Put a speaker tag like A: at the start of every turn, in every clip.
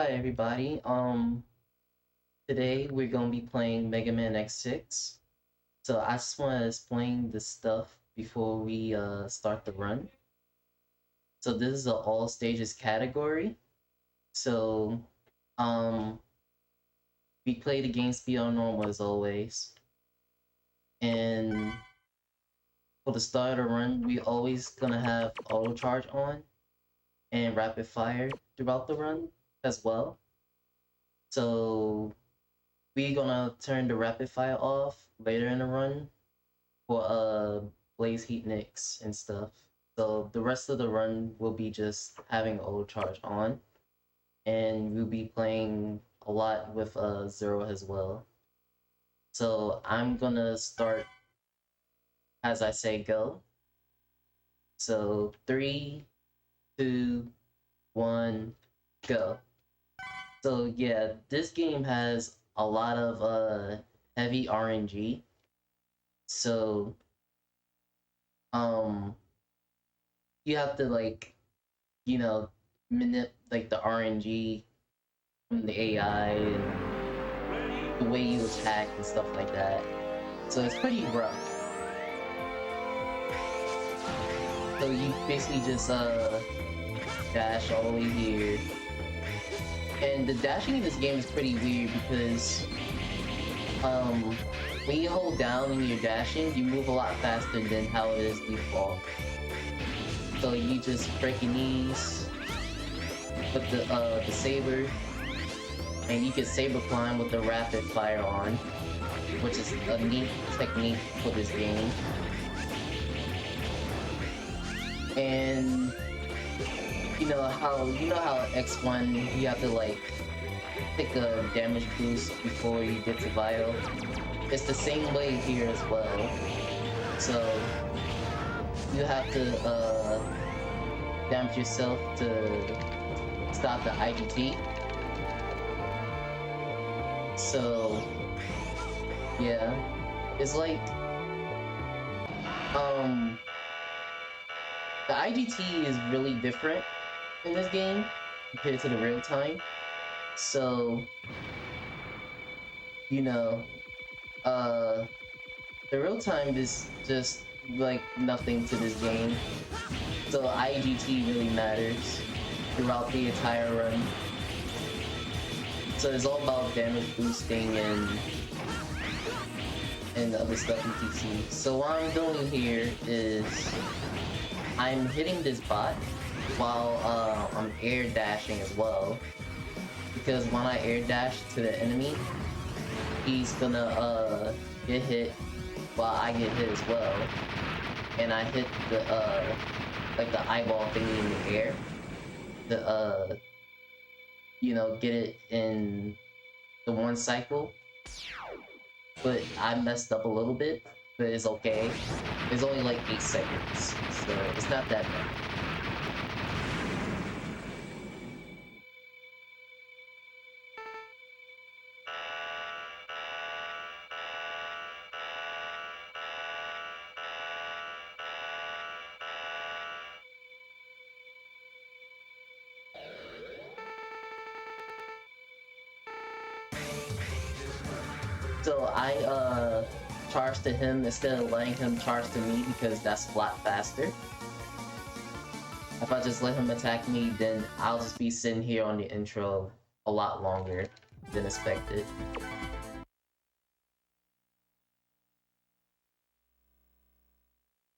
A: Hi everybody. Today we're gonna be playing Megaman X6. So I just want to explain the stuff before we start the run. So this is an all stages category. So we play the game speed on normal as always. And for the start of the run, we always gonna have auto charge on and rapid fire throughout the run as well. So we're gonna turn the rapid fire off later in the run for blaze heat nicks and stuff. So the rest of the run will be just having auto charge on, and we'll be playing a lot with Zero as well. So I'm gonna start as I say go. So 3, 2, 1, go. So yeah, this game has a lot of heavy RNG. So you have to manipulate like the RNG from the AI and the way you attack and stuff like that. So it's pretty rough. So you basically just dash all the way here. And the dashing in this game is pretty weird because when you hold down and you're dashing, you move a lot faster than how it is default. So you just break your knees with the saber, and you can saber climb with the rapid fire on, which is a neat technique for this game. And you know how X1 you have to like take a damage boost before you get to Vital. It's the same way here as well. So you have to damage yourself to stop the IGT. So yeah, it's like the IGT is really different in this game compared to the real time. So the real time is just like nothing to this game. So IGT really matters throughout the entire run. So it's all about damage boosting and the other stuff you can see. So what I'm doing here is I'm hitting this bot while I'm air dashing as well, because when I air dash to the enemy, he's gonna get hit while I get hit as well, and I hit the like the eyeball thingy in the air to get it in the one cycle. But I messed up a little bit, but it's okay. It's only like 8 seconds, so it's not that bad. So I charge to him instead of letting him charge to me because that's a lot faster. If I just let him attack me, then I'll just be sitting here on the intro a lot longer than expected.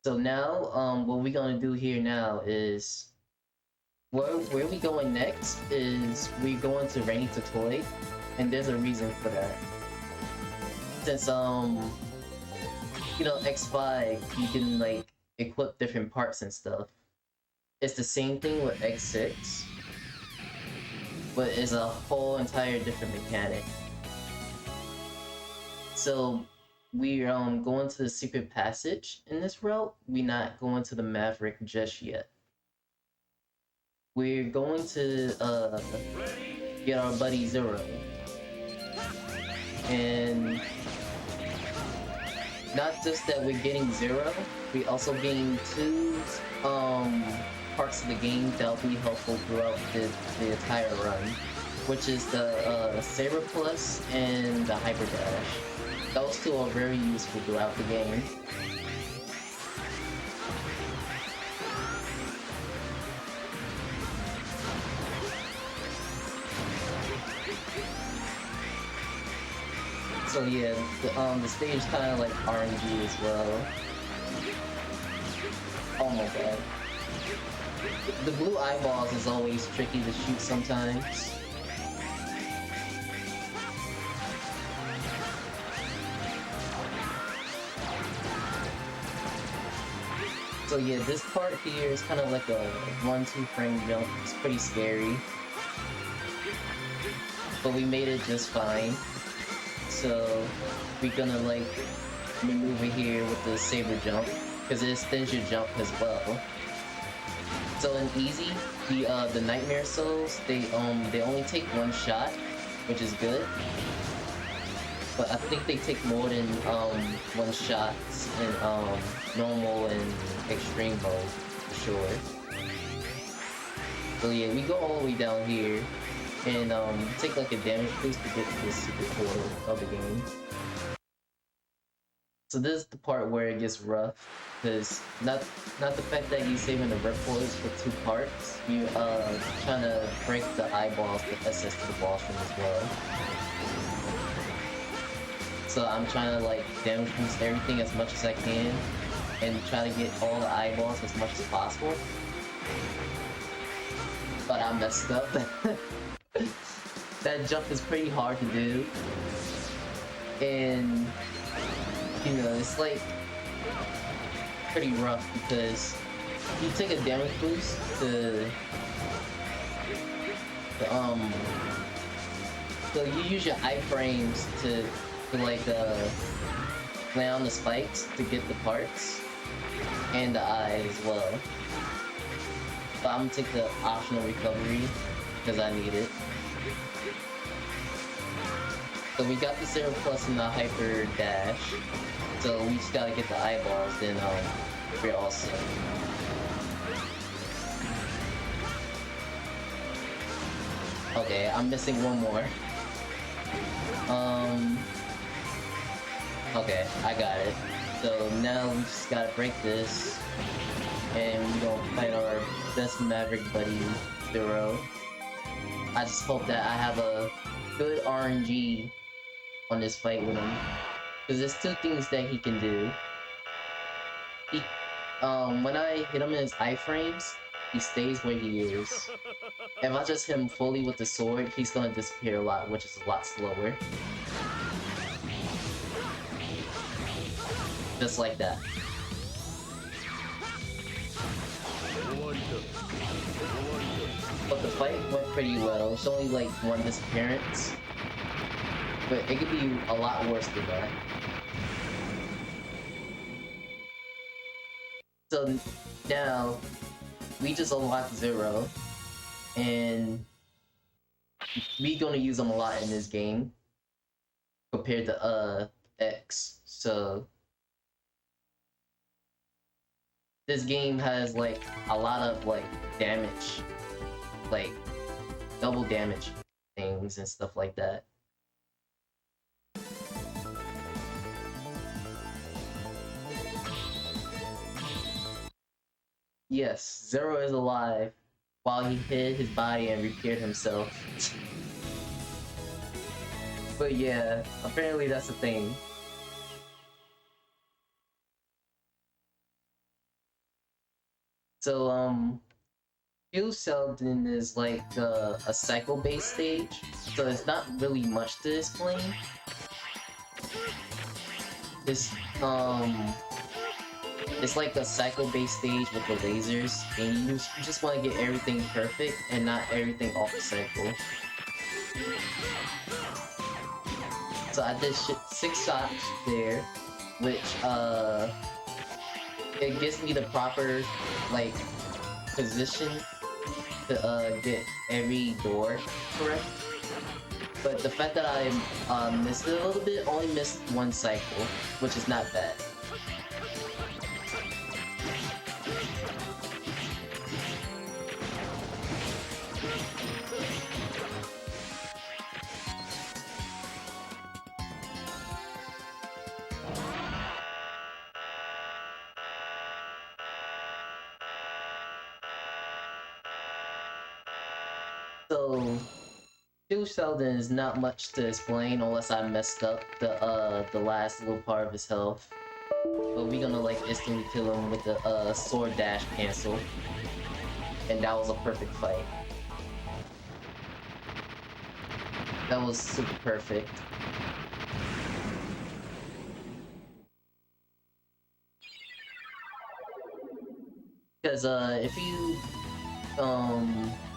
A: So now, what we're gonna do here now is where we going next is we're going to Rainy to Toy, and there's a reason for that. Since X5, you can like equip different parts and stuff. It's the same thing with X6, but it's a whole entire different mechanic. So we're going to the secret passage in this route. We're not going to the Maverick just yet. We're going to get our buddy Zero, and not just that we're getting Zero, we also gain 2 parts of the game that will be helpful throughout the entire run. which is the Saber Plus and the Hyper Dash. Those two are very useful throughout the game. So yeah, the stage kind of like RNG as well. Oh my god. The blue eyeballs is always tricky to shoot sometimes. So yeah, this part here is kind of like a 1-2 frame jump. It's pretty scary. But we made it just fine. So we're gonna like maneuver here with the saber jump, because it extends your jump as well. So in easy, the Nightmare Souls, they only take one shot, which is good. But I think they take more than one shot in normal and extreme mode for sure. So yeah, we go all the way down here and take like a damage boost to get to the super core of the game. So this is the part where it gets rough, because not the fact that you saving the rep points for 2 parts, you trying to break the eyeballs to SS to the boss room as well. So I'm trying to like damage boost everything as much as I can and try to get all the eyeballs as much as possible. But I messed up. That jump is pretty hard to do. And you know, it's like pretty rough because you take a damage boost to so you use your iframes to like lay on the spikes to get the parts and the eye as well. But I'm gonna take the optional recovery because I need it. So we got the Saber Plus and the Hyper Dash. So we just gotta get the eyeballs, then we're all set. Okay, I'm missing one more. Okay, I got it. So now we just gotta break this, and we're gonna fight our best Maverick buddy, Zero. I just hope that I have a good RNG on this fight with him, because there's 2 things that he can do. He, when I hit him in his iframes, he stays where he is. If I just hit him fully with the sword, he's gonna disappear a lot, which is a lot slower. Just like that. But the fight went pretty well. It's only like 1 disappearance. But it could be a lot worse than that. So now, we just unlocked Zero. And we gonna use him a lot in this game. Compared to X. So this game has like a lot of like damage, like double damage things and stuff like that. Yes, Zero is alive while he hid his body and repaired himself. But yeah, apparently that's a thing. So, Fuse Seldon is like a cycle-based stage, so it's not really much to explain. It's like a cycle-based stage with the lasers, and you just want to get everything perfect and not everything off the cycle. So I did 6 shots there, which it gives me the proper like position to get every door correct. But the fact that I missed it a little bit, only missed 1 cycle, which is not bad. So, Shield Sheldon is not much to explain unless I messed up the last little part of his health. But we gonna like instantly kill him with the sword dash cancel. And that was a perfect fight. That was super perfect. Because if you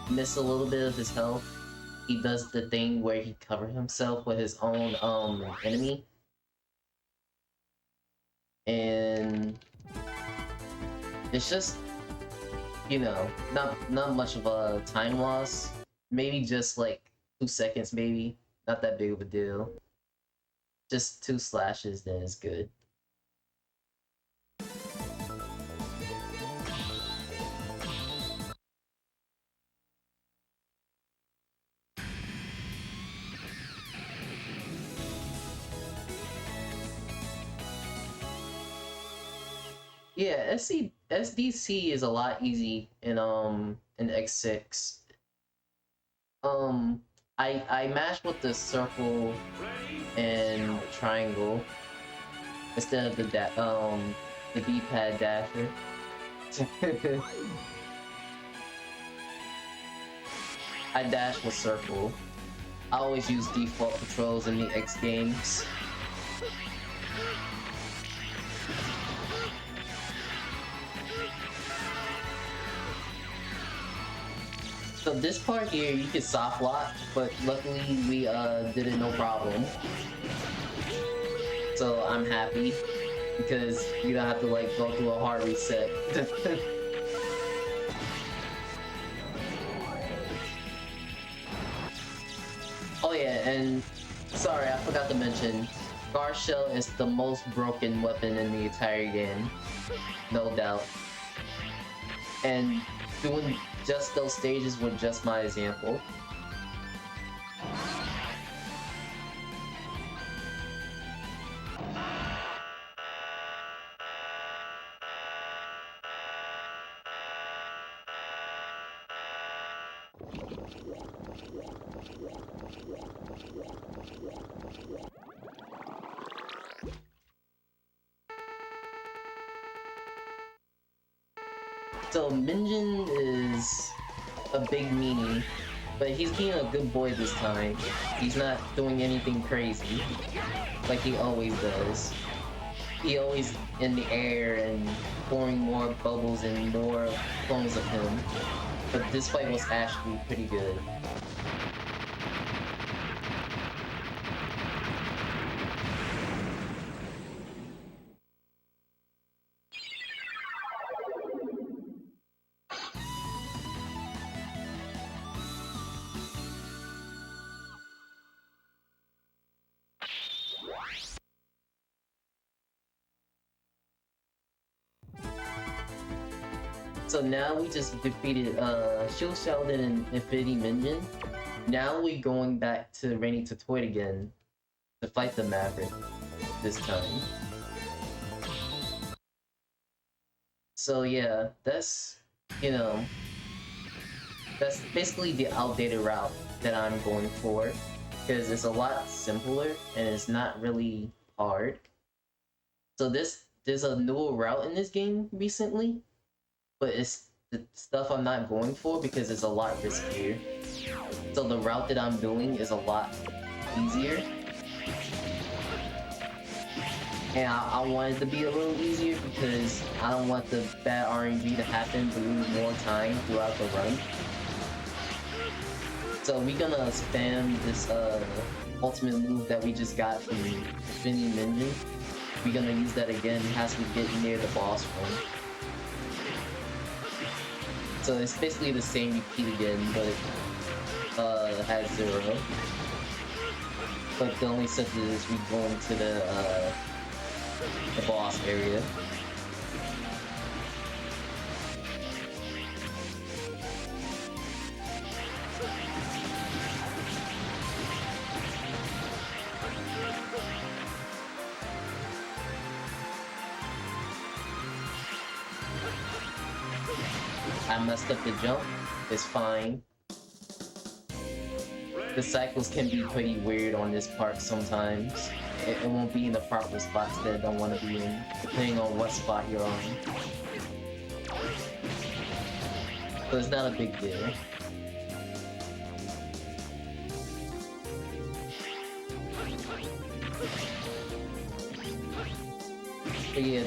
A: miss a little bit of his health, he does the thing where he covers himself with his own enemy. And it's just, you know, not much of a time loss. Maybe just like 2 seconds, maybe. Not that big of a deal. Just 2 slashes, then it's good. Yeah, SDC is a lot easy in X6. I mash with the circle and triangle instead of the D-pad dasher. I dash with circle. I always use default controls in the X games. So this part here, you can soft lock, but luckily we did it no problem. So I'm happy, because you don't have to like go through a hard reset. Oh yeah, and sorry, I forgot to mention, Scar Shell is the most broken weapon in the entire game, no doubt. And doing just those stages were just my example. So Minjin is a big meanie, but he's being a good boy this time. He's not doing anything crazy, like he always does. He always in the air and pouring more bubbles and more clones of him. But this fight was actually pretty good. So now we just defeated Shield Sheldon and Infinity Minion. Now we're going back to Rainy Tatoid again to fight the Maverick this time. So yeah, that's, you know, that's basically the outdated route that I'm going for, because it's a lot simpler and it's not really hard. So there's a newer route in this game recently, but it's the stuff I'm not going for because it's a lot riskier. So the route that I'm doing is a lot easier. And I want it to be a little easier because I don't want the bad RNG to happen to lose more time throughout the run. So we're gonna spam this ultimate move that we just got from Infinity Minion. We're gonna use that again as we get near the boss room. So it's basically the same repeat again, but has 0. But the only difference is we go into the boss area. I messed up the jump. It's fine. the cycles can be pretty weird on this part sometimes. It won't be in the proper spots that I don't want to be in, depending on what spot you're on. So it's not a big deal. But yeah,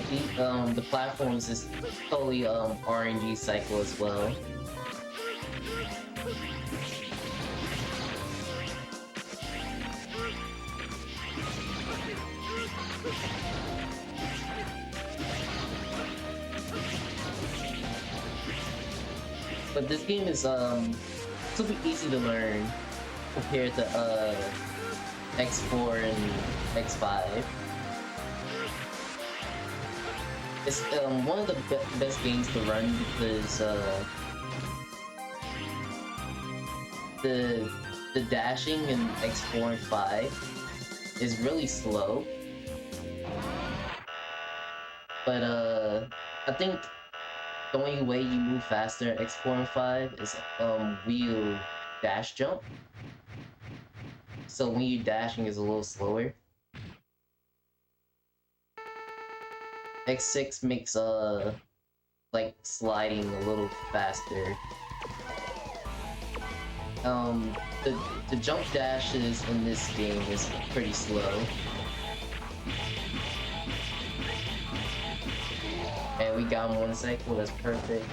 A: the platforms is totally RNG cycle as well. But this game is super easy to learn compared to X4 and X5. It's one of the best games to run because the dashing in X4 and 5 is really slow. But I think the only way you move faster in X4 and 5 is wheel dash jump. So when you're dashing is a little slower. X6 makes like sliding a little faster. The jump dashes in this game is pretty slow. And we got one cycle, that's perfect.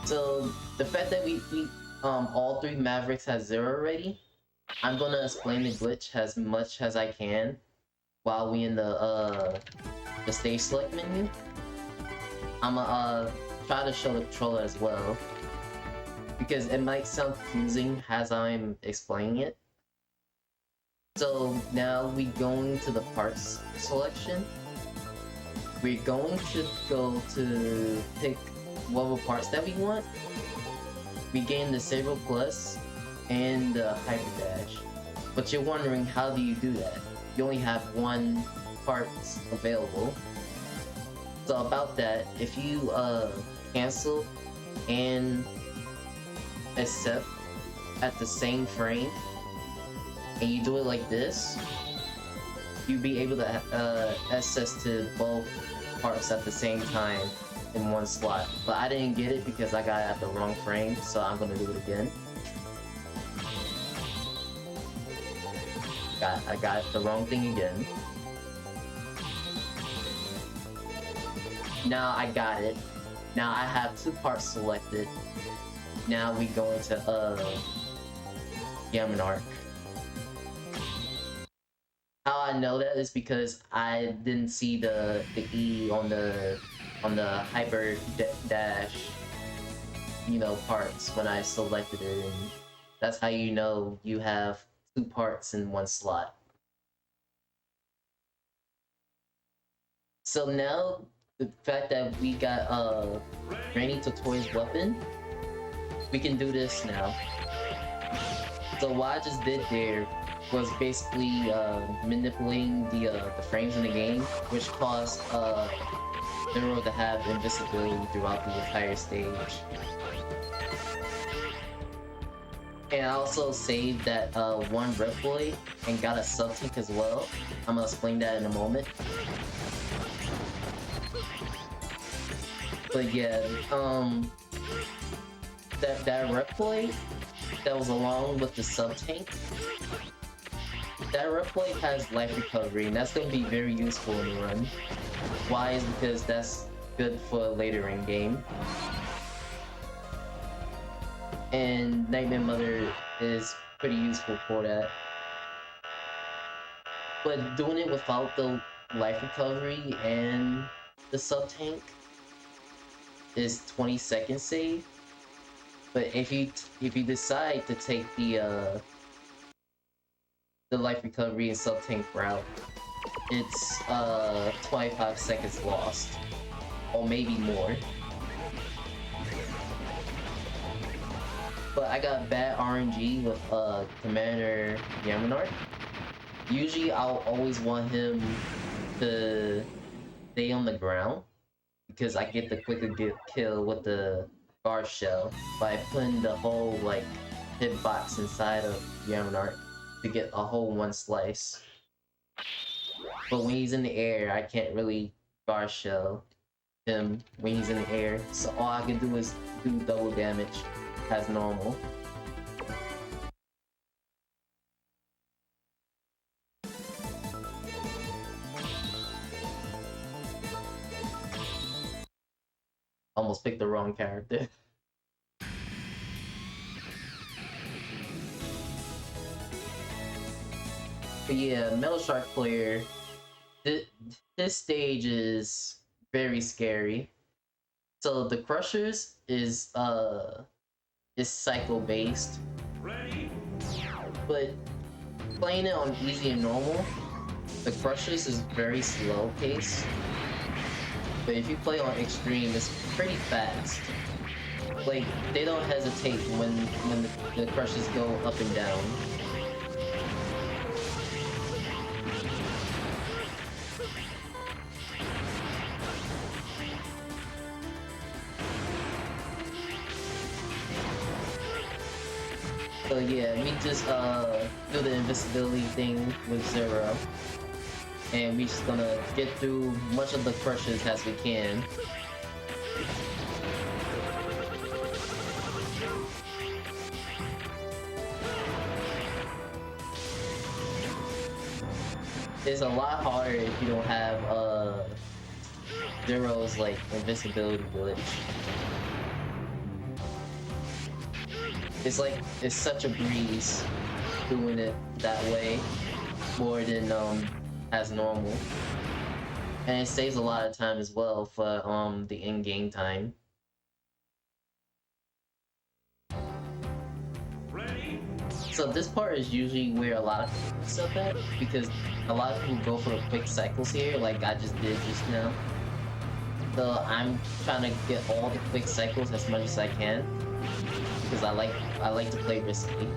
A: So the fact that we all three Mavericks has 0 already, I'm gonna explain the glitch as much as I can while we in the stage select menu. I'ma try to show the controller as well, because it might sound confusing as I'm explaining it. So now we going to the parts selection. We're going to go to pick whatever parts that we want. We gain the Saber Plus and the Hyper Dash. But you're wondering, how do you do that? You only have one parts available. So about that, if you cancel and accept at the same frame, and you do it like this, you'll be able to access to both parts at the same time in one slot. But I didn't get it because I got it at the wrong frame, so I'm gonna do it again. I got the wrong thing again. Now I got it. Now I have 2 parts selected. Now we go into Megaman Arc. How I know that is because I didn't see the E on the Hyper Dash, parts when I selected it, and that's how you know you have 2 parts in one slot. So now, the fact that we got Granny Totoi's weapon, we can do this now. So what I just did there was basically manipulating the frames in the game, which caused Zero to have invisibility throughout the entire stage. And I also saved that one Reploid and got a sub-tank as well. I'm gonna explain that in a moment. But yeah, that Reploid that was along with the sub-tank, that Reploid has life recovery, and that's gonna be very useful in the run. Why is because that's good for later in game. And Nightmare Mother is pretty useful for that. But doing it without the life recovery and the sub-tank is 20-second save. But if you decide to take the life recovery and sub-tank route, it's 25 seconds lost, or maybe more. But I got bad RNG with Commander Megaman Arc. Usually I'll always want him to stay on the ground because I get the quicker kill with the guard shell by putting the whole like hitbox inside of Yamanart to get a whole one slice. But when he's in the air, I can't really guard shell him when he's in the air, so all I can do is do double damage as normal. Almost picked the wrong character. But yeah, Metal Shark player, this stage is very scary. So the Crushers is cycle based. But playing it on easy and normal, the Crushers is very slow paced. But if you play on extreme, it's pretty fast. Like, they don't hesitate when the Crushers go up and down. So yeah, we just do the invisibility thing with Zero. And we just gonna get through much of the Crushers as we can. It's a lot harder if you don't have Zero's like invisibility glitch. It's such a breeze doing it that way more than as normal. And it saves a lot of time as well for the in-game time. So this part is usually where a lot of people suck at, because a lot of people go for the quick cycles here, like I just did just now. So I'm trying to get all the quick cycles as much as I can, because I like to play risky.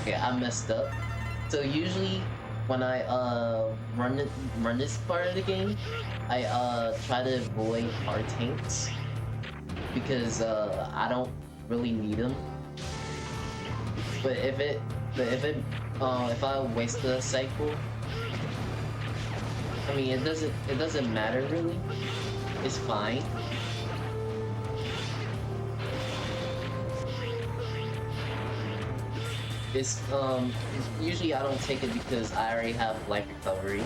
A: Okay, I messed up. So usually when I run this part of the game, I try to avoid hard tanks because I don't really need them. But if I waste the cycle, I mean it doesn't matter really. It's fine. It's usually I don't take it because I already have life recovery.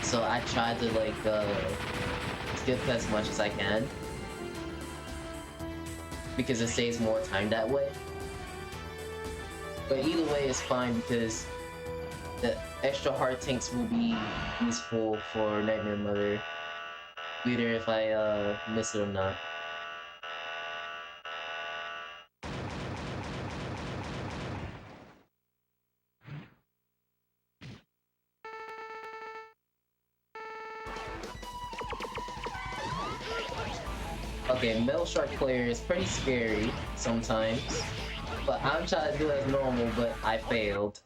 A: So I try to like skip as much as I can because it saves more time that way. But either way it's fine because the extra heart tanks will be useful for Nightmare Mother, either if I miss it or not. Okay, Metal Shark player is pretty scary sometimes, but I'm trying to do it as normal, but I failed.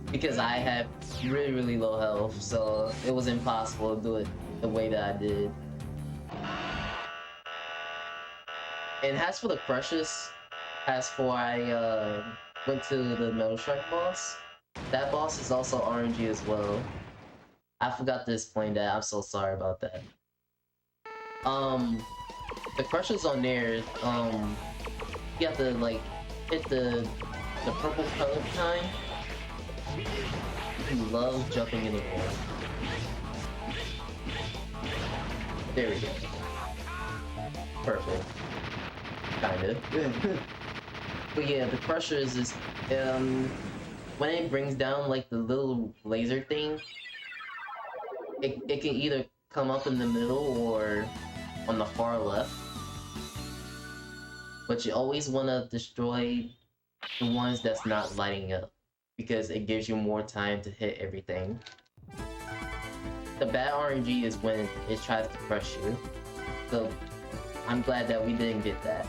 A: Because I had really low health, so it was impossible to do it the way that I did. And as for the Crushers, as for I went to the Metal Shark boss, that boss is also RNG as well. I forgot to explain that, I'm so sorry about that. The Crushers on there, you have to like hit the purple color time. You love jumping in the air. There we go. Perfect. Kinda. But yeah, the crusher is just when it brings down like the little laser thing, it can either come up in the middle or on the far left. But you always want to destroy the ones that's not lighting up, because it gives you more time to hit everything. The bad RNG is when it tries to crush you. So I'm glad that we didn't get that.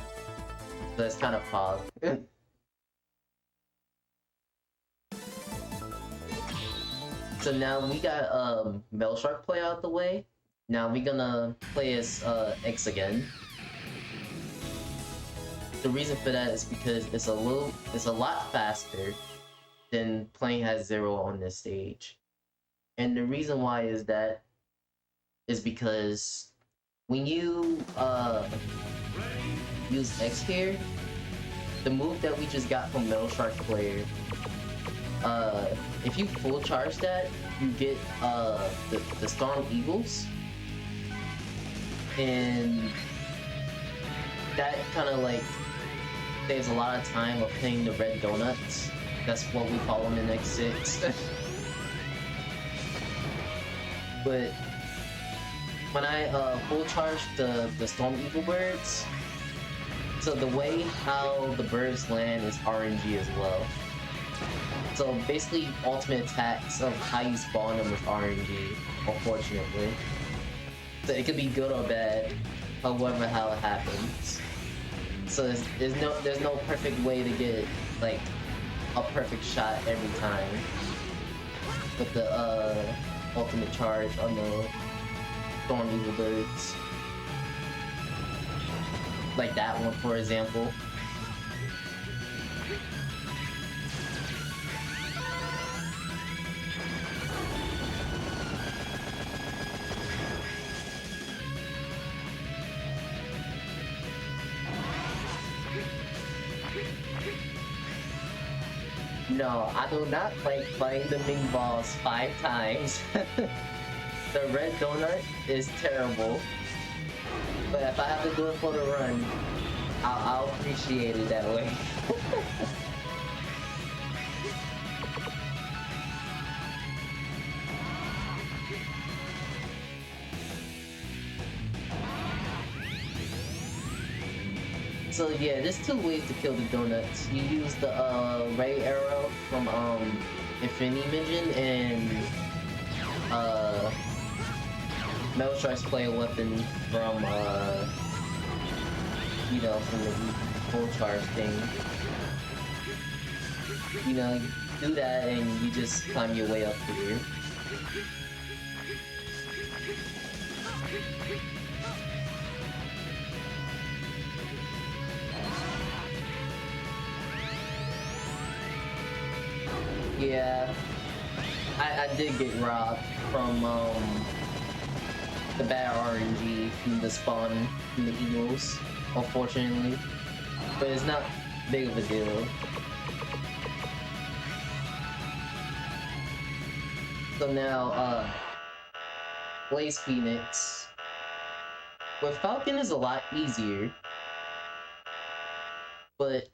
A: So it's kind of pog. So now we got Metal Shark play out the way. Now we're gonna play as X again. The reason for that is because it's a lot faster than playing as Zero on this stage. And the reason why is that is because when you use X here, the move that we just got from Metal Shark player, if you full charge that, you get the Storm Eagles, and that kind of like saves a lot of time of hitting the red donuts. That's what we call them in X6. But when I full charge the Storm Eagle birds, so the way how the birds land is RNG as well. So basically, ultimate attacks of how you spawn them with RNG, unfortunately. So it could be good or bad, however how it happens. So there's no perfect way to get like a perfect shot every time with the ultimate charge on the Storm Eagle birds. Like that one, for example. No, I do not like playing the Ming Balls 5 times. The red donut is terrible. But if I have to do it for the run, I'll appreciate it that way. So yeah, there's 2 ways to kill the donuts. You use the ray arrow from Infinity Minion, and Metal Shark's play weapon from you know, from the full charge thing. You know, you do that and you just climb your way up here. Yeah, I did get robbed from the bad RNG from the spawn from the Eagles, unfortunately, but it's not big of a deal. So now, Blaze Phoenix. With Falcon is a lot easier, but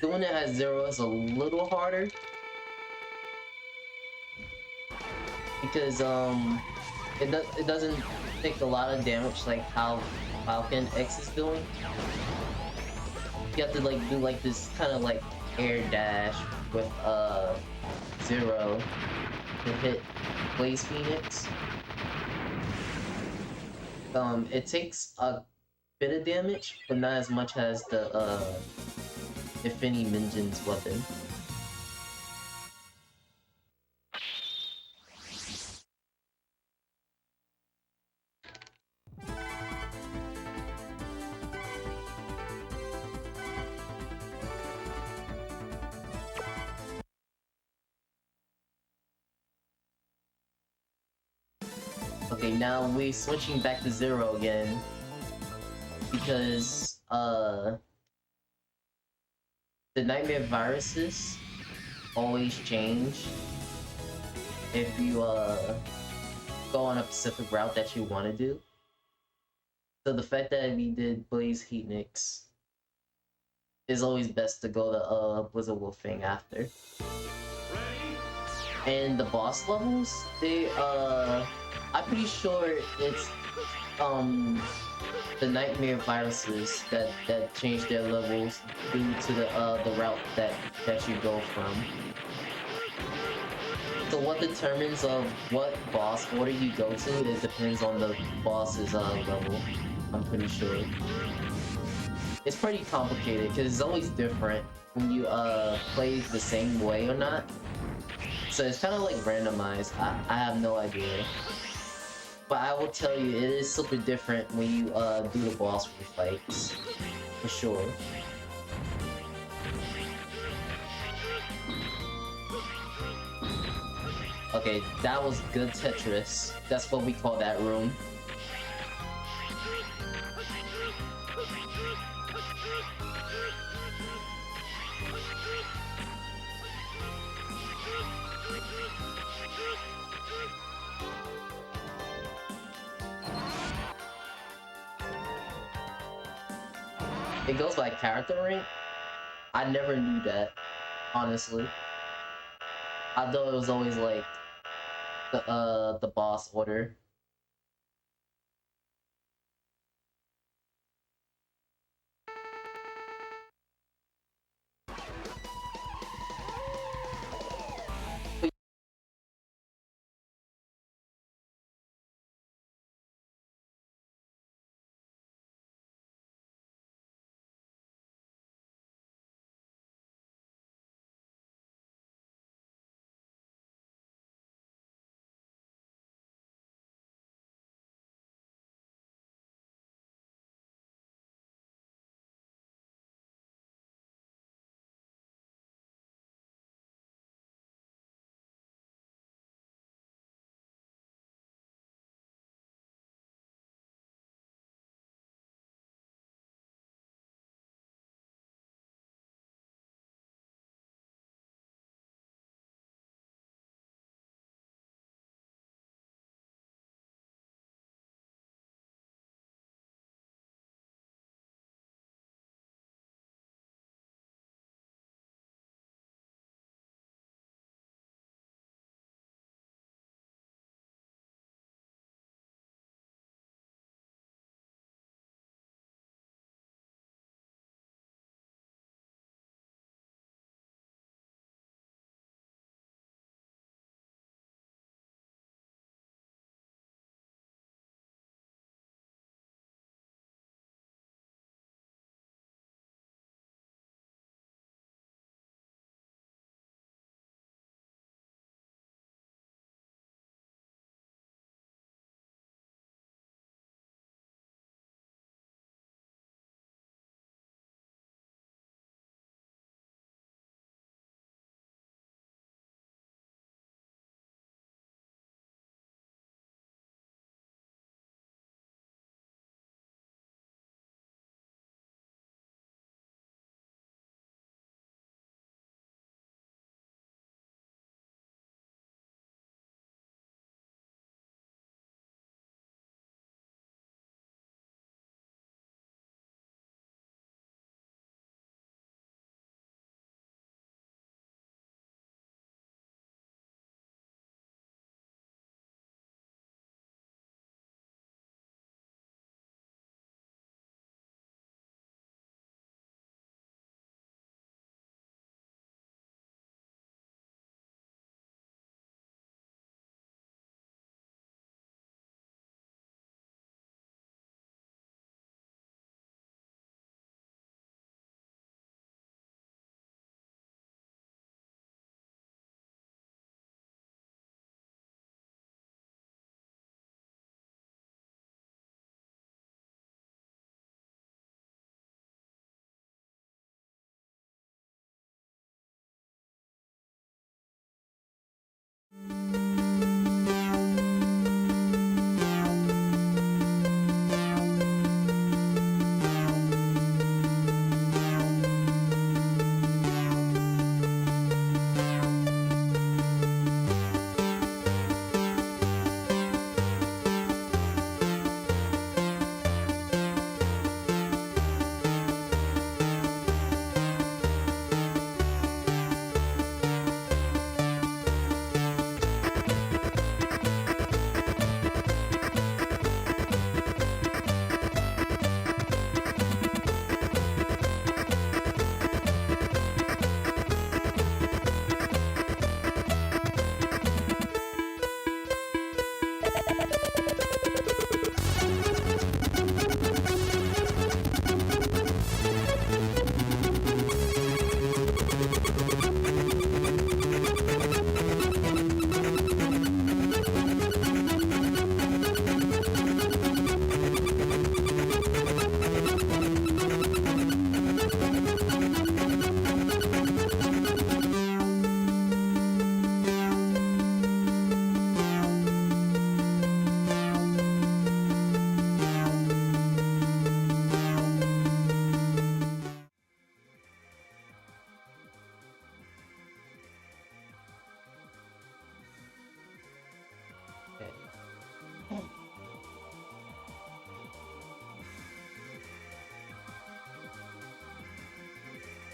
A: doing it at Zero is a little harder, because it doesn't take a lot of damage like how Falcon X is doing. You have to like do like this kind of like air dash with Zero to hit Blaze Phoenix. It takes a bit of damage, but not as much as the Infinity Minion's weapon. Okay, now we're switching back to Zero again, because the nightmare viruses always change if you go on a specific route that you want to do. So the fact that we did Blaze Phoenix it's always best to go to Blizzard Wolfing after. And the boss levels, I'm pretty sure it's the nightmare viruses that change their levels due to the route that you go from. So what determines of what boss order you go to, it depends on the boss's level, I'm pretty sure. It's pretty complicated because it's always different when you play the same way or not. So it's kind of like randomized. I have no idea. But I will tell you, it is super different when you do the boss fights. For sure. Okay, that was good Tetris. That's what we call that room. It goes by character rank? I never knew that, honestly. I thought it was always like the boss order.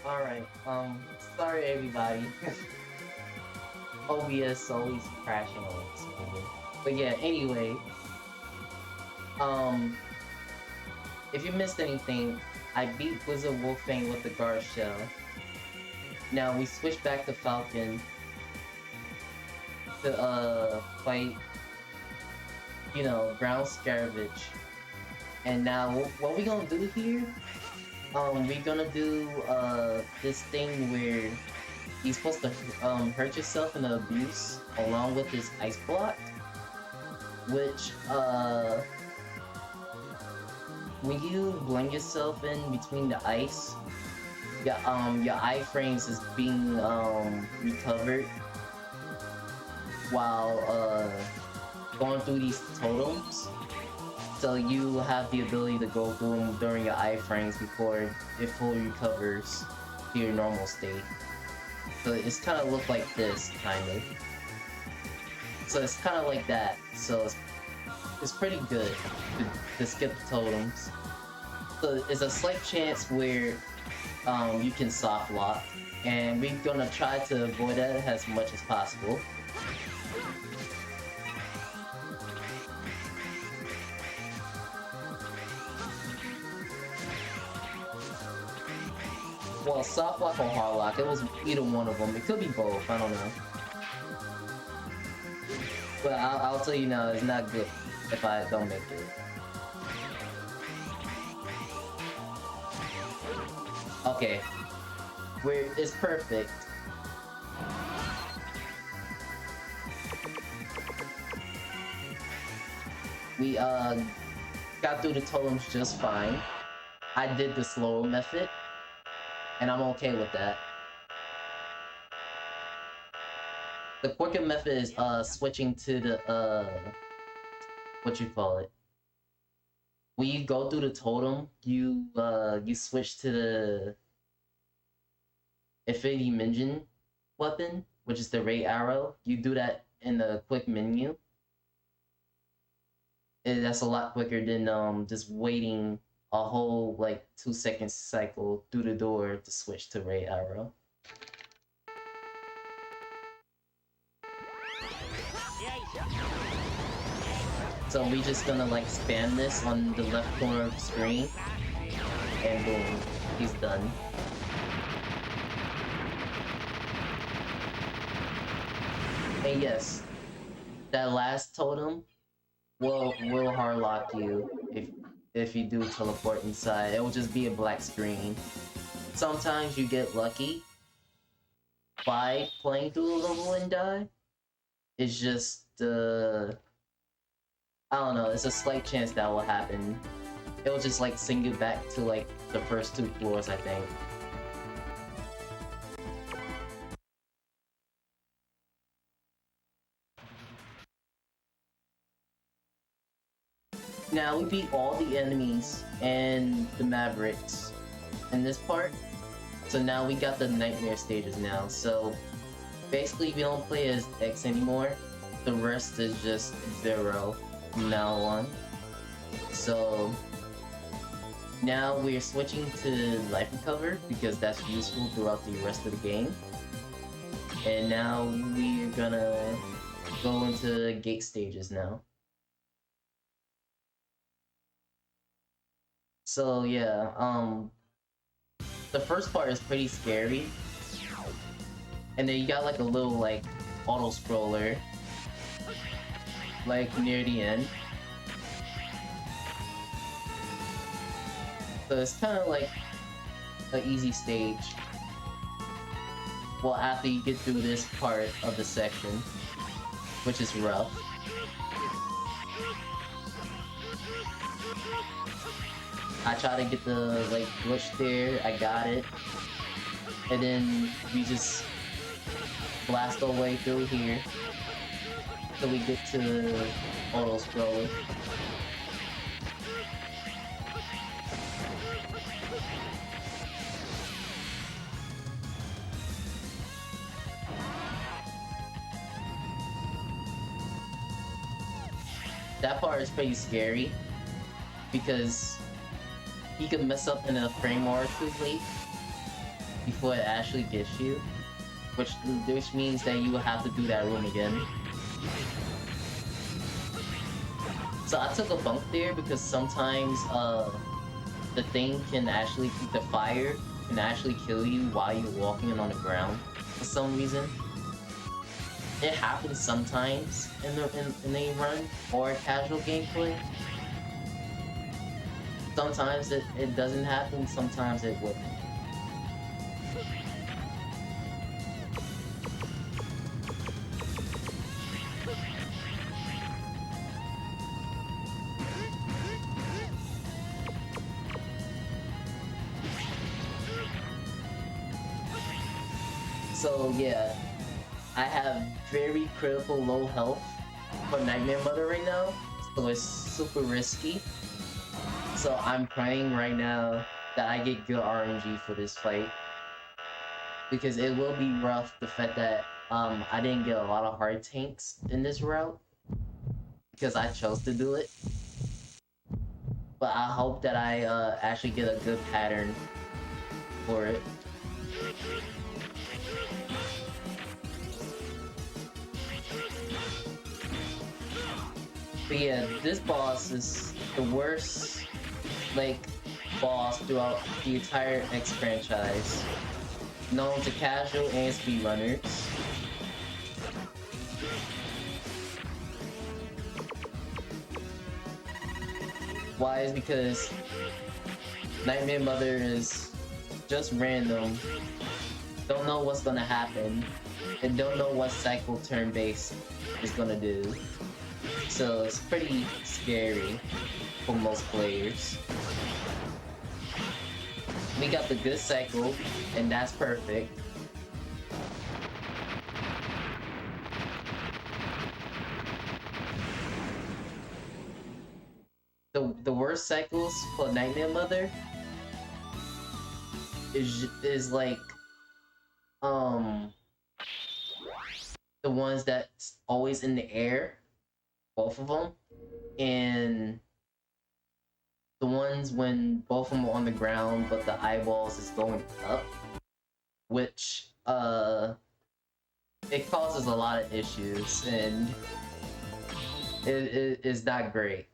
A: Alright, sorry everybody. OBS always crashing on us. But yeah, anyway. If you missed anything, I beat Blizzard Wolfang with the guard shell. Now we switch back to Falcon to fight, you know, Ground Scaravage. And now what we gonna do here? We're gonna do this thing where you're supposed to hurt yourself in the abuse along with this ice block, which when you blend yourself in between the ice, your iframes is being recovered while going through these totems. So you have the ability to go through them during your iframes before it fully recovers to your normal state. So it's kind of look like this, kind of. So it's kind of like that. So it's pretty good to skip the totems. So it's a slight chance where you can soft lock, and we're gonna try to avoid that as much as possible. Well, soft lock or hard lock, it was either one of them. It could be both, I don't know. But I'll tell you now, it's not good if I don't make it. Okay. It's perfect. We got through the totems just fine. I did the slower method, and I'm okay with that. The quicker method is switching to the what you call it. When you go through the totem, you switch to the Infinity Minion weapon, which is the Ray Arrow. You do that in the quick menu. And that's a lot quicker than just waiting a whole like 2-second cycle through the door to switch to Ray Arrow. So we just gonna like spam this on the left corner of the screen, and boom, he's done. And yes, that last totem will hard lock you if you do teleport inside. It will just be a black screen. Sometimes you get lucky by playing through a level and die. It's just I don't know, it's a slight chance that will happen. It'll just like send you back to like the first 2 floors, I think. Now we beat all the enemies and the Mavericks in this part. So now we got the Nightmare stages now. So basically we don't play as X anymore. The rest is just 0 from now on. So now we're switching to Life Recover because that's useful throughout the rest of the game. And now we're gonna go into gate stages now. So yeah, the first part is pretty scary. And then you got like a little like auto scroller. like near the end. So it's kind of like an easy stage. Well, after you get through this part of the section, which is rough. I try to get the like glitch there, I got it. And then we just blast our way through here till we get to auto scrolling. That part is pretty scary because you can mess up in a frame or two late before it actually gets you, which means that you will have to do that room again. So I took a bump there because sometimes the thing can actually, the fire can actually kill you while you're walking on the ground for some reason. It happens sometimes in a run or casual gameplay. Sometimes it doesn't happen, sometimes it wouldn't. So yeah, I have very critical low health for Nightmare Mother right now, so it's super risky. So I'm praying right now that I get good RNG for this fight, because it will be rough the fact that I didn't get a lot of hard tanks in this route because I chose to do it. But I hope that I actually get a good pattern for it. But yeah, this boss is the worst, like, boss throughout the entire X franchise, known to casual and speedrunners. Why is because Nightmare Mother is just random, don't know what's gonna happen, and don't know what cycle turn-based is gonna do. So it's pretty scary for most players. We got the good cycle, and that's perfect. The worst cycles for Nightmare Mother is like the ones that's always in the air, both of them, and the ones when both of them are on the ground but the eyeballs is going up, which it causes a lot of issues and it is not great.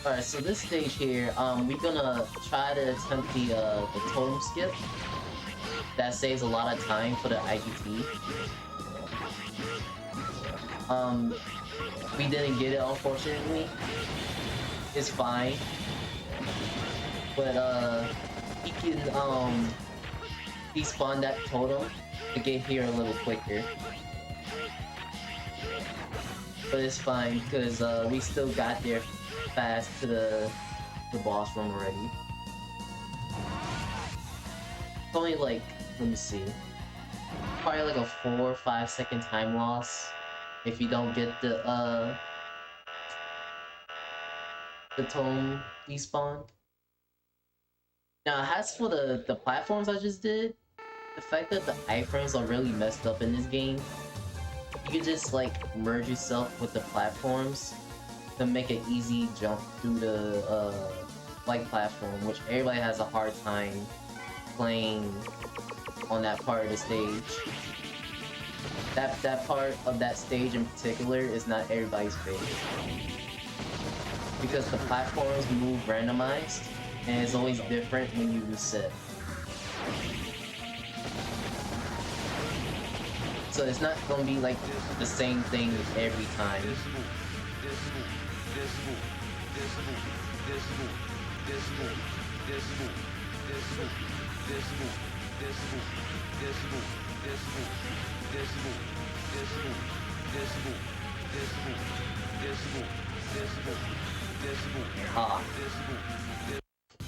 A: Alright, so this stage here, we're gonna try to attempt the totem skip. That saves a lot of time for the IGT. We didn't get it, unfortunately. It's fine. But, he can, despawn that totem to get here a little quicker. But it's fine, because, we still got there fast to the boss room already. It's only like, let me see, probably like a 4 or 5 second time loss if you don't get the tome despawn. Now as for the platforms I just did, the fact that the iframes are really messed up in this game, you can just like merge yourself with the platforms to make an easy jump through the like platform, which everybody has a hard time playing on that part of the stage. That part of that stage in particular is not everybody's favorite. Because the platforms move randomized, and it's always different when you reset. So it's not gonna be like the same thing every time. Ah.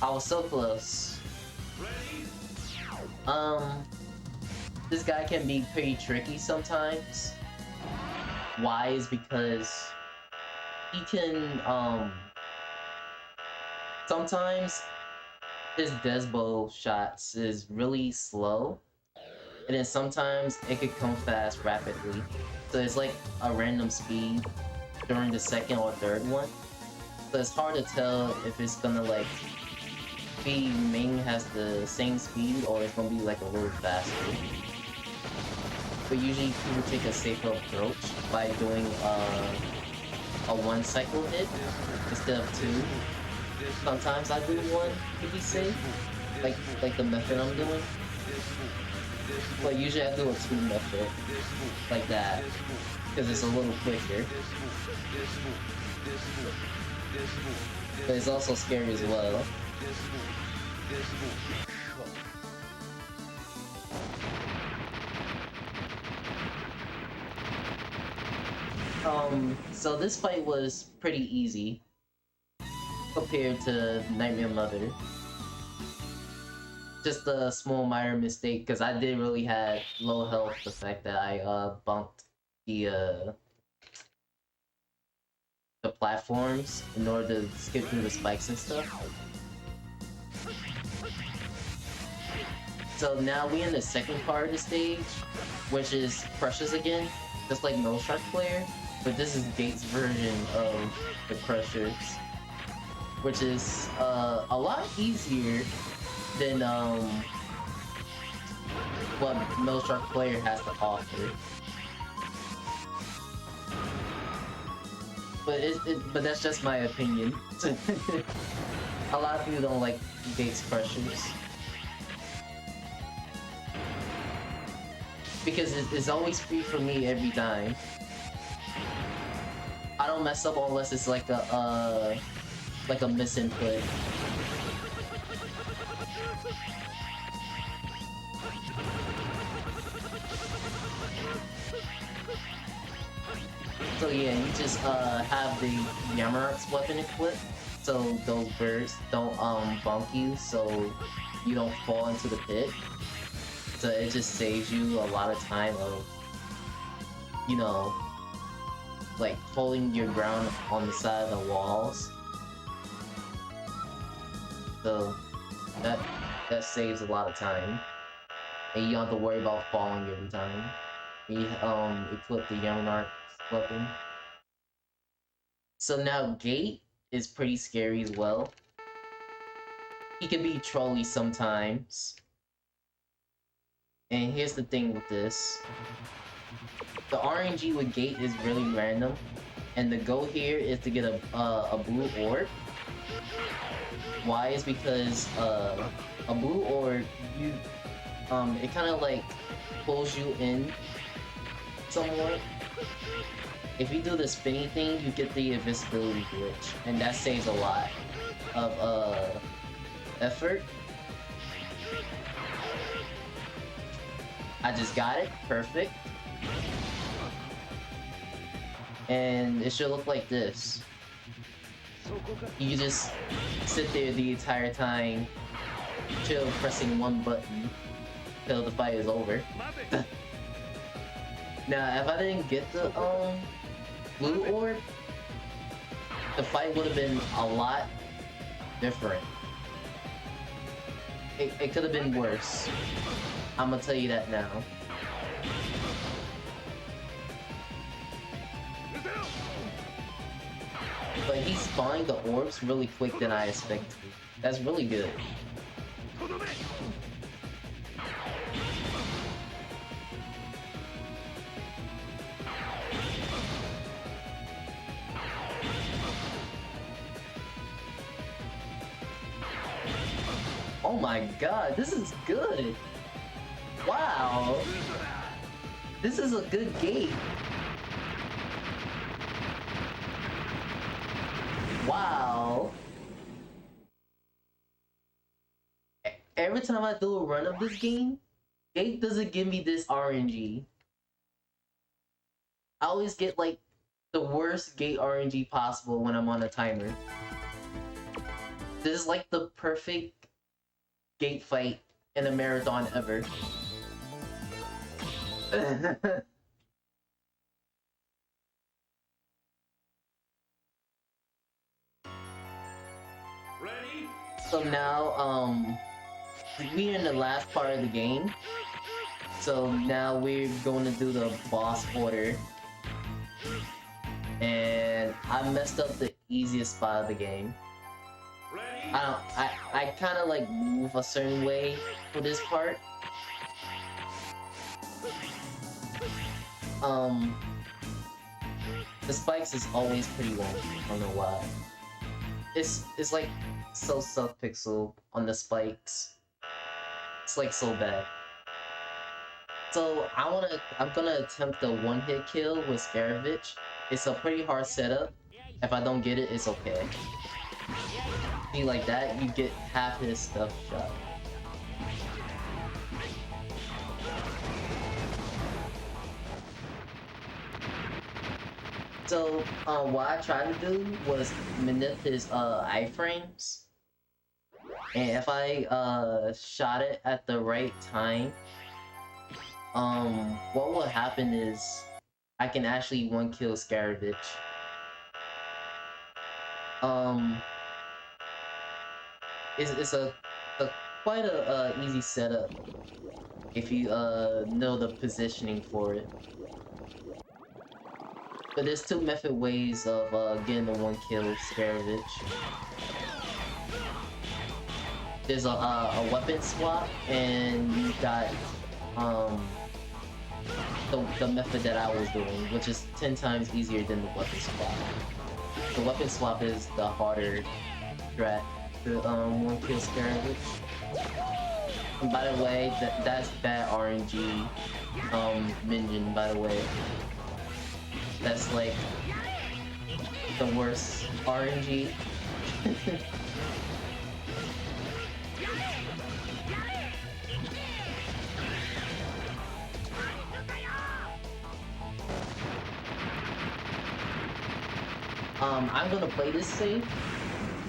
A: I was so close. This guy can be pretty tricky sometimes. Why is because he can, sometimes his Desbo shots is really slow, and then sometimes it could come fast rapidly. So it's like a random speed during the second or third one. So it's hard to tell if it's gonna like be Ming has the same speed or it's gonna be like a little faster. But usually people take a safer approach by doing a one cycle hit instead of two. Sometimes I do one to be safe, like the method I'm doing. But usually I do a two method, like that, because it's a little quicker. But it's also scary as well. So this fight was pretty easy compared to Nightmare Mother. Just a small minor mistake because I did really have low health. The fact that I bumped the platforms in order to skip through the spikes and stuff. So now we in the second part of the stage, which is Crushers again, just like No Shark Player, but this is Gate's version of the Crushers, which is a lot easier than what No Shark Player has to offer. But that's just my opinion. A lot of people don't like Gate's Crushers because it's always free for me every time. I don't mess up unless it's like a misinput. So yeah, you just have the Yamarok's weapon equipped, so those birds don't bonk you, so you don't fall into the pit. So it just saves you a lot of time of, you know, like holding your ground on the side of the walls. So that saves a lot of time, and you don't have to worry about falling every time. You equip the Yamarok's weapon. So now Gate is pretty scary as well. He can be trolly sometimes. And here's the thing with this. The RNG with Gate is really random. And the goal here is to get a blue orb. Why is because a blue orb, it kind of like pulls you in somewhat. If you do the spinny thing, you get the invisibility glitch, and that saves a lot of effort. I just got it, perfect. And it should look like this. You just sit there the entire time, chill, pressing one button till the fight is over. Now, if I didn't get the blue orb, the fight would have been a lot different. It could have been worse. I'm gonna tell you that now. But he's spawning the orbs really quick than I expected. That's really good. Oh my god, this is good! Wow! This is a good gate! Wow! Every time I do a run of this game, it doesn't give me this RNG. I always get like the worst gate RNG possible when I'm on a timer. This is like the perfect gate fight in a marathon ever.
B: Ready?
A: So now, we're in the last part of the game. So now we're going to do the boss order. And I messed up the easiest spot of the game.
B: Ready?
A: I kind of like move a certain way for this part. The spikes is always pretty long. I don't know why. It's like so self-pixel on the spikes. It's like so bad. So I'm gonna attempt the one-hit kill with Scaravich. It's a pretty hard setup. If I don't get it, it's okay. See, like that, you get half his stuff shot. So, what I tried to do was manipulate his iframes. And if I shot it at the right time, what will happen is I can actually one-kill Scaravich. It's quite a easy setup if you know the positioning for it. But there's two method ways of getting the one-kill Scaravich. There's a weapon swap, and you got the method that I was doing, which is 10 times easier than the weapon swap. The weapon swap is the harder strat to one-kill Scaravich. And by the way, that's bad RNG minion, by the way. That's like the worst RNG. I'm gonna play this safe.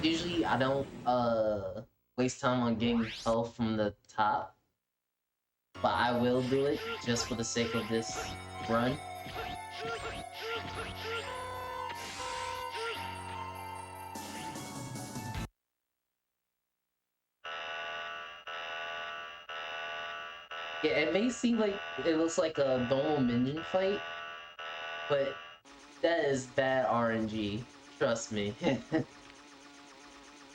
A: Usually I don't waste time on getting health from the top, but I will do it just for the sake of this run. Yeah, it may seem like it looks like a normal minion fight, but that is bad RNG. Trust me.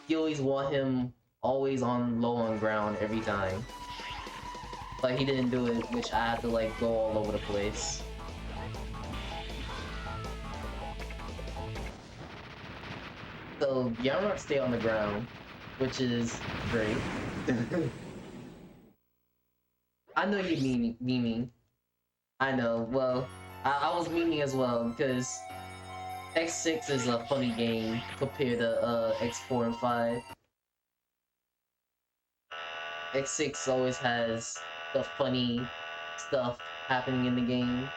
A: You always want him always on low on ground every time. But he didn't do it, which I had to like go all over the place. So Yarnock stay on the ground, which is great. I know you memeing. I know, well, I was memeing as well, because X6 is a funny game compared to X4 and 5. X6 always has the funny stuff happening in the game.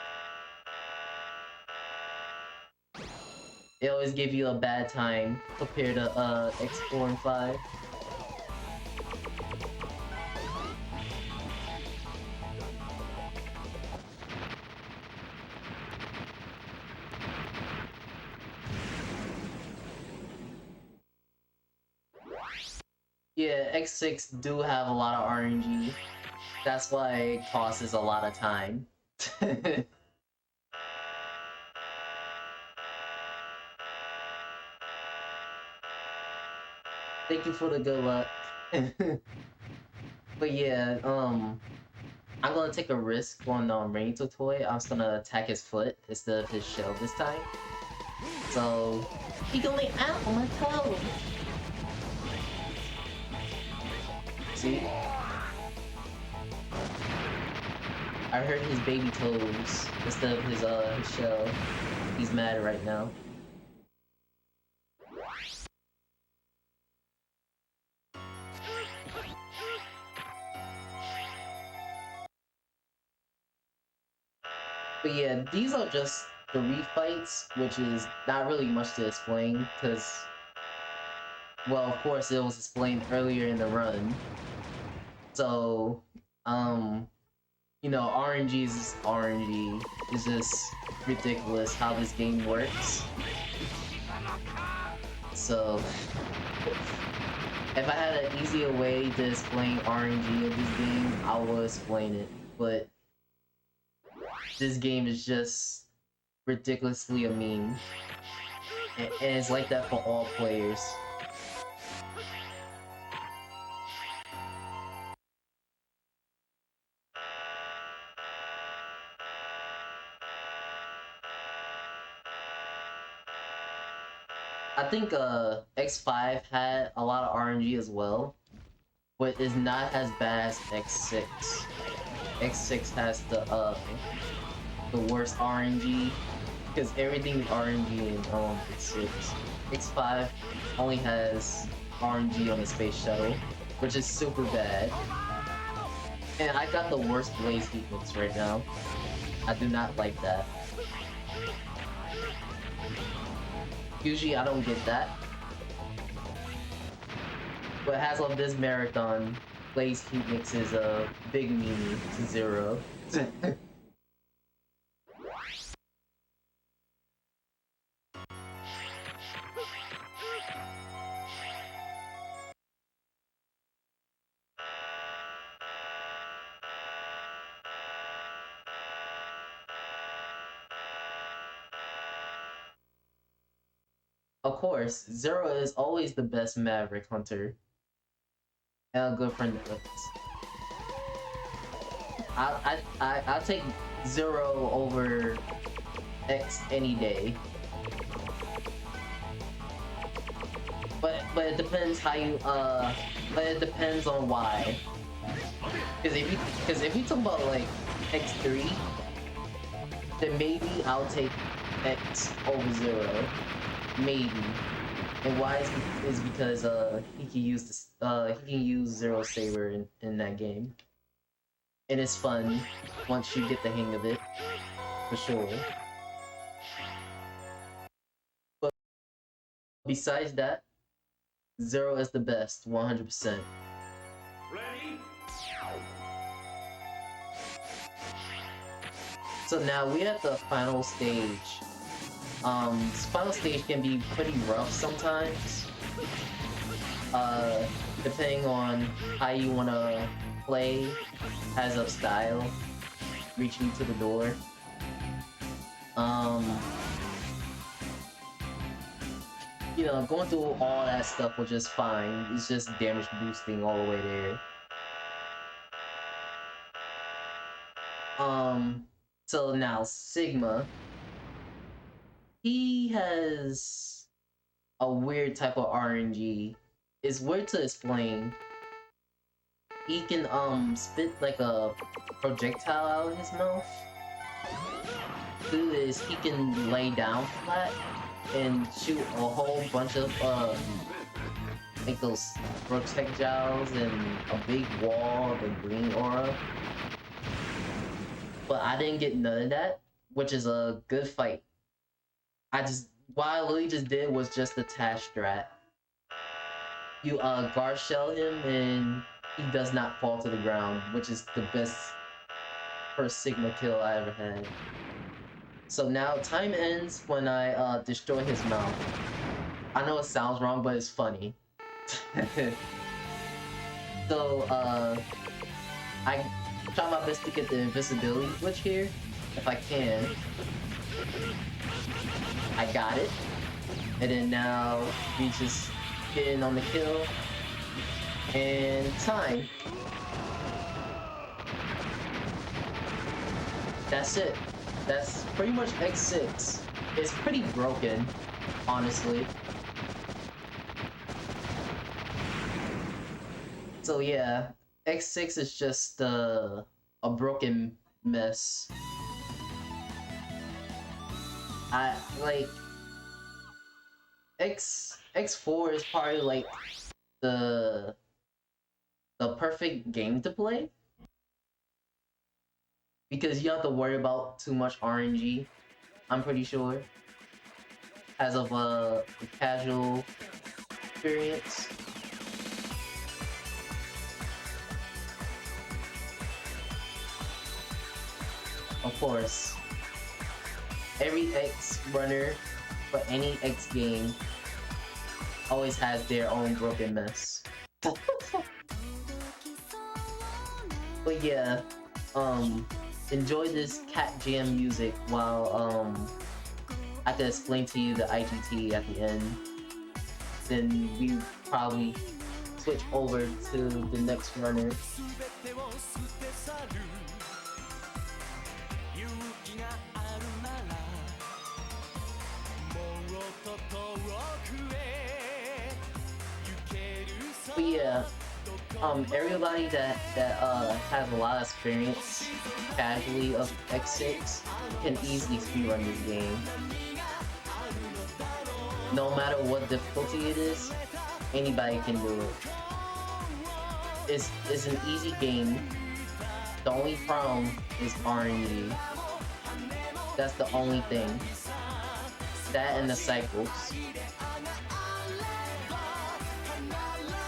A: It always gives you a bad time compared to X4 and 5. Yeah, X6 do have a lot of RNG. That's why it costs a lot of time. Thank you for the good luck. But yeah, I'm gonna take a risk on Rainito Toy. I'm just gonna attack his foot instead of his shell this time. So he going out on my toe. See? I heard his baby toes instead of his shell. He's mad right now. But yeah, these are just the refights, which is not really much to explain, because, well, of course it was explained earlier in the run. So, you know, RNG is just RNG. It's just ridiculous how this game works. So, if I had an easier way to explain RNG of this game, I will explain it. But this game is just ridiculously a meme. And it's like that for all players. I think X5 had a lot of RNG as well, but is not as bad as X6. X6 has the worst RNG, because everything is RNG in X6. X5 only has RNG on the space shuttle, which is super bad. And I got the worst blaze heat mix right now. I do not like that. Usually I don't get that. But as of this marathon, blaze heat mix is a big meanie to Zero. Of course, Zero is always the best Maverick hunter. And a good friend of us. I'll take Zero over X any day. But it depends how you but it depends on why. Because if you talk about like X3, then maybe I'll take X over Zero. Maybe. And why is because he can use this he can use Zero Saber in that game. And it's fun once you get the hang of it. For sure. But besides that, Zero is the best, 100%.
B: Ready?
A: So now we're at the final stage. This final stage can be pretty rough sometimes. Depending on how you wanna play as of style, reaching to the door. You know, going through all that stuff was just fine. It's just damage boosting all the way there. So now Sigma. He has a weird type of RNG. It's weird to explain. He can spit like a projectile out of his mouth. Two is he can lay down flat and shoot a whole bunch of like those projectiles and a big wall of a green aura. But I didn't get none of that, which is a good fight. What I literally just did was just the Tash strat. You guard shell him and he does not fall to the ground, which is the best first Sigma kill I ever had. So now time ends when I destroy his mouth. I know it sounds wrong, but it's funny. So I try my best to get the invisibility glitch here, if I can. I got it. And then now we just get in on the kill. And time. That's it. That's pretty much X6. It's pretty broken, honestly. So yeah, X6 is just a broken mess. I like X4 is probably like the perfect game to play because you don't have to worry about too much RNG. I'm pretty sure as of a casual experience. Of course, every X runner for any X game always has their own broken mess. But yeah, enjoy this cat jam music while I can explain to you the IGT at the end. Then we probably switch over to the next runner. But yeah, everybody that has a lot of experience casually of X6 can easily speedrun this game. No matter what difficulty it is, anybody can do it. It's an easy game. The only problem is RNG. That's the only thing. That and the cycles.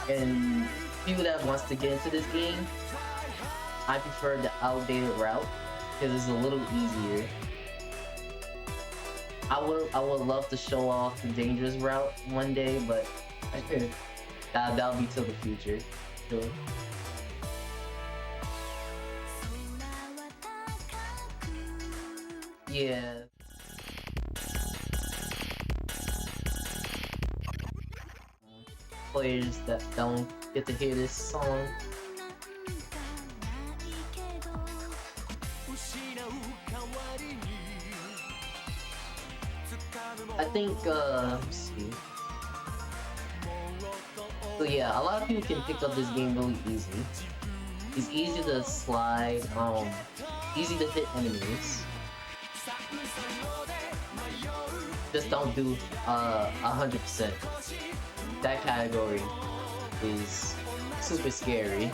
A: And people that wants to get into this game, I prefer the outdated route because it's a little easier. I would love to show off the dangerous route one day, but that'll be till the future. Sure. Yeah. Players that don't get to hear this song. I think, let's see. So yeah, a lot of people can pick up this game really easy. It's easy to slide, easy to hit enemies. Just don't do 100%. That category is super scary.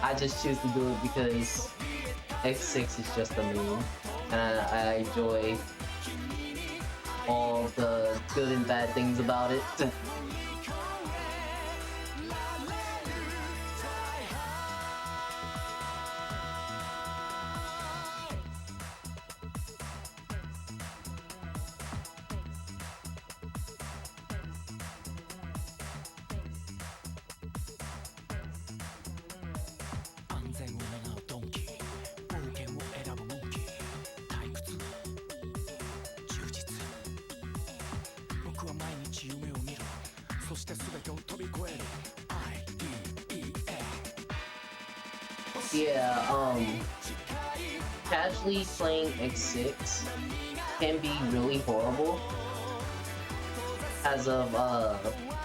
A: I just choose to do it because X6 is just a meme, and I enjoy all the good and bad things about it. Yeah, casually playing X6 can be really horrible as of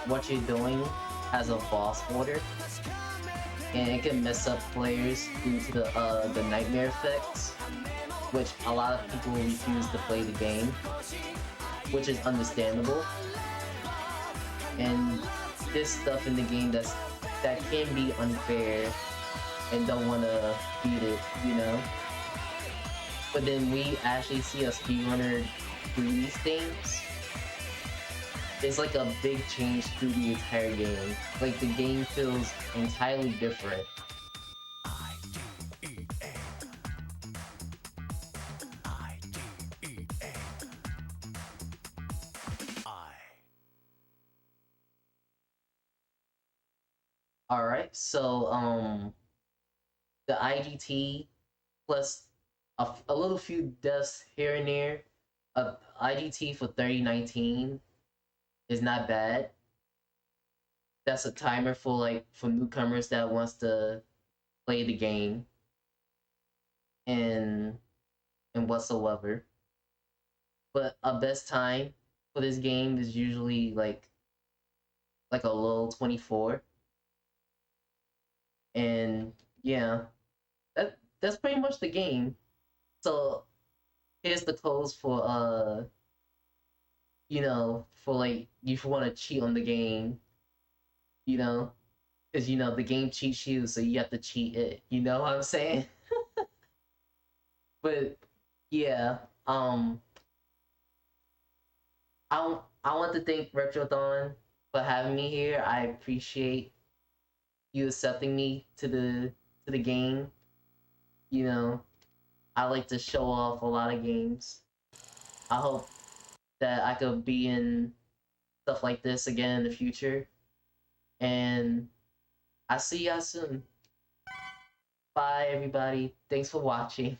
A: what you're doing as a boss order, and it can mess up players due to the nightmare effects, which a lot of people refuse to play the game, which is understandable. And this stuff in the game that can be unfair and don't want to beat it, you know? But then we actually see a speedrunner do these things. It's like a big change through the entire game. Like, the game feels entirely different. Alright, so, the IGT plus a little few deaths here and there. IGT for 3019 is not bad. That's a timer for newcomers that wants to play the game and whatsoever. But a best time for this game is usually like a low 24. And yeah, that's pretty much the game. So here's the codes for for like if you want to cheat on the game, you know, because the game cheats you, so you have to cheat it. You know what I'm saying? But yeah, I want to thank Retrothon for having me here. I appreciate you accepting me to the game. You know, I like to show off a lot of games. I hope that I could be in stuff like this again in the future. And I see y'all soon. Bye, everybody. Thanks for watching.